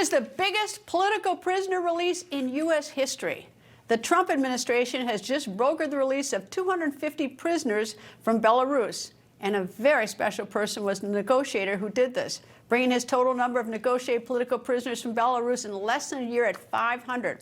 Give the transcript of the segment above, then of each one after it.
is the biggest political prisoner release in U.S. history. The Trump administration has just brokered the release of 250 prisoners from Belarus. And a very special person was the negotiator who did this, bringing his total number of negotiated political prisoners from Belarus in less than a year at 500.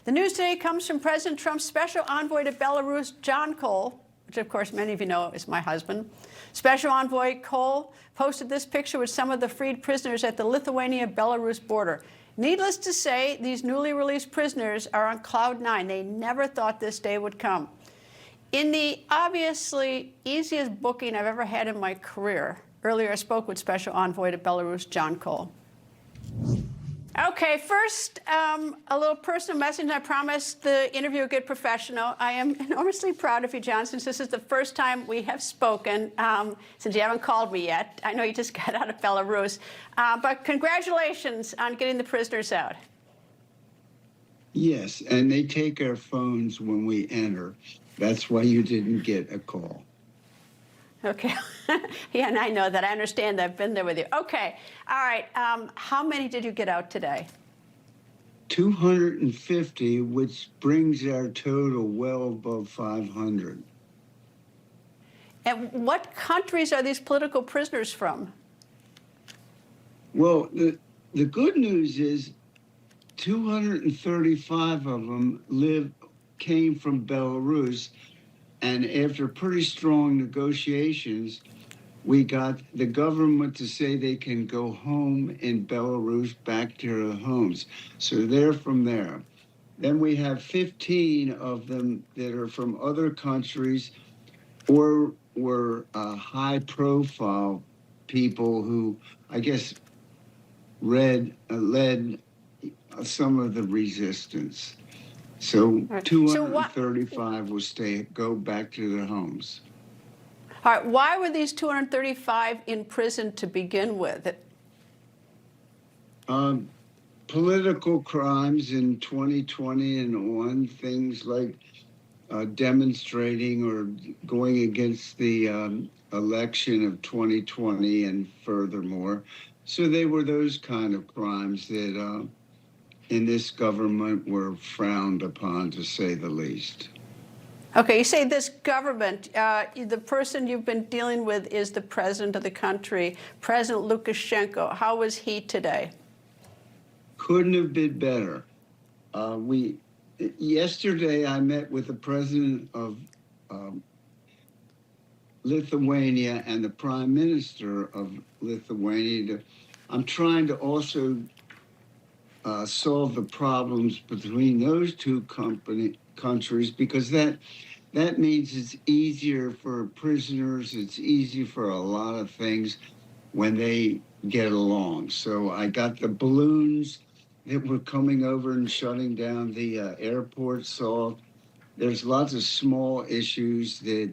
The news today comes from President Trump's special envoy to Belarus, John Coale, which of course many of you know is my husband. Special Envoy Coale posted this picture with some of the freed prisoners at the Lithuania-Belarus border. Needless to say, these newly released prisoners are on cloud nine. They never thought this day would come. In the obviously easiest booking I've ever had in my career, earlier I spoke with Special Envoy to Belarus, John Coale. Okay, first, a little personal message. I promised the interview would get professional. I am enormously proud of you, John, since this is the first time we have spoken, since you haven't called me yet. I know you just got out of Belarus. But congratulations on getting the prisoners out. Yes, and they take our phones when we enter. That's why you didn't get a call. Okay. Yeah, and I know that. I understand that. I've been there with you. Okay. All right. How many did you get out today? 250, which brings our total well above 500. And what countries are these political prisoners from? Well, the good news is 235 of them came from Belarus. And after pretty strong negotiations, we got the government to say they can go home in Belarus, back to their homes. So they're from there. Then we have 15 of them that are from other countries or were high-profile people who, I guess, led some of the resistance. So 235 will go back to their homes. All right. Why were these 235 in prison to begin with? Political crimes in 2020 and on, things like demonstrating or going against the election of 2020 and furthermore. So they were those kind of crimes that in this government were frowned upon, to say the least. Okay, you say this government, the person you've been dealing with is the president of the country, President Lukashenko. How was he today? Couldn't have been better. Yesterday I met with the president of Lithuania and the prime minister of Lithuania. I'm trying to also solve the problems between those two countries, because that means it's easier for prisoners, it's easy for a lot of things when they get along. So I got the balloons that were coming over and shutting down the airport solved. There's lots of small issues that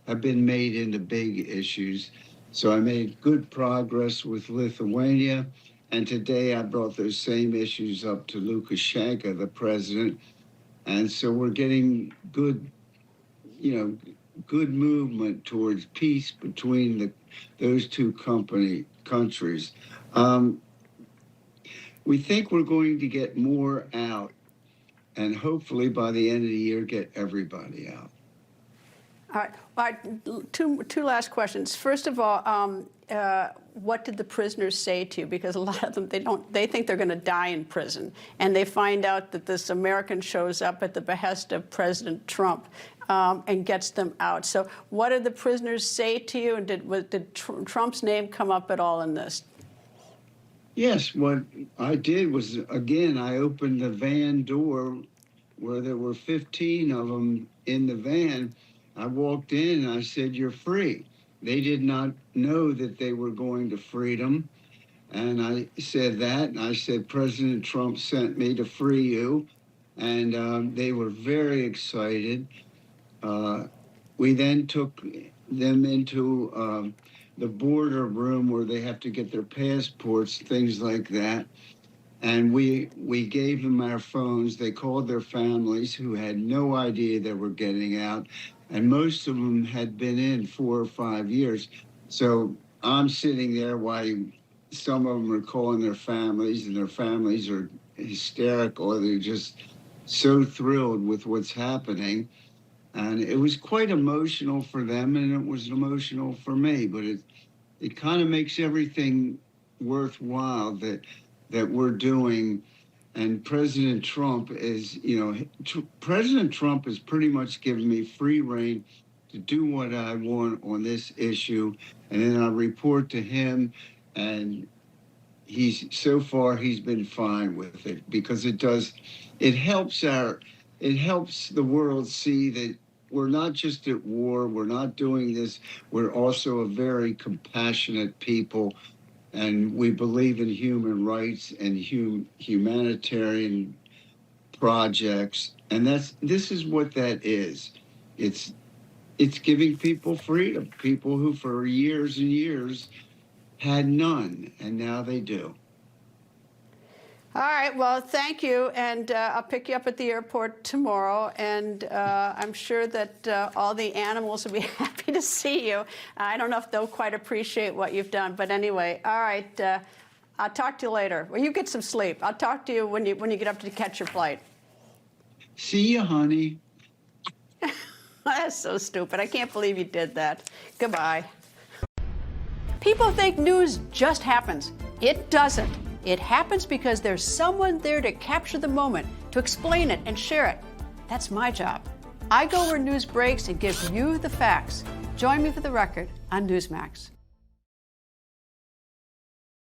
have been made into big issues. So I made good progress with Lithuania. And today I brought those same issues up to Lukashenko, the president. And so we're getting good movement towards peace between those two countries. We think we're going to get more out, and hopefully by the end of the year, get everybody out. All right. Two last questions. First of all, what did the prisoners say to you? Because a lot of them, they think they're going to die in prison, and they find out that this American shows up at the behest of President Trump and gets them out. So what did the prisoners say to you, and did Trump's name come up at all in this? Yes, what I did was, again, I opened the van door where there were 15 of them in the van. I walked in and I said, "You're free." They did not know that they were going to freedom. And I said that, and I said, "President Trump sent me to free you." And they were very excited. We then took them into the border room where they have to get their passports, things like that. And we gave them our phones. They called their families, who had no idea they were getting out. And most of them had been in 4 or 5 years. So I'm sitting there while some of them are calling their families, and their families are hysterical. They're just so thrilled with what's happening. And it was quite emotional for them, and it was emotional for me. But it kind of makes everything worthwhile that we're doing. And President Trump is, President Trump has pretty much given me free rein to do what I want on this issue, and then I report to him, and so far he's been fine with it, because it helps the world see that we're not just at war, we're not doing this, we're also a very compassionate people, and we believe in human rights and humanitarian projects, and this is what that is. It's giving people freedom, people who for years and years had none, and now they do. All right, well, thank you, and I'll pick you up at the airport tomorrow, and I'm sure that all the animals will be happy to see you. I don't know if they'll quite appreciate what you've done, but anyway, all right, I'll talk to you later. Well, you get some sleep. I'll talk to you when you get up to catch your flight. See you, honey. That's so stupid. I can't believe you did that. Goodbye. People think news just happens. It doesn't. It happens because there's someone there to capture the moment, to explain it and share it. That's my job. I go where news breaks and give you the facts. Join me for The Record on Newsmax.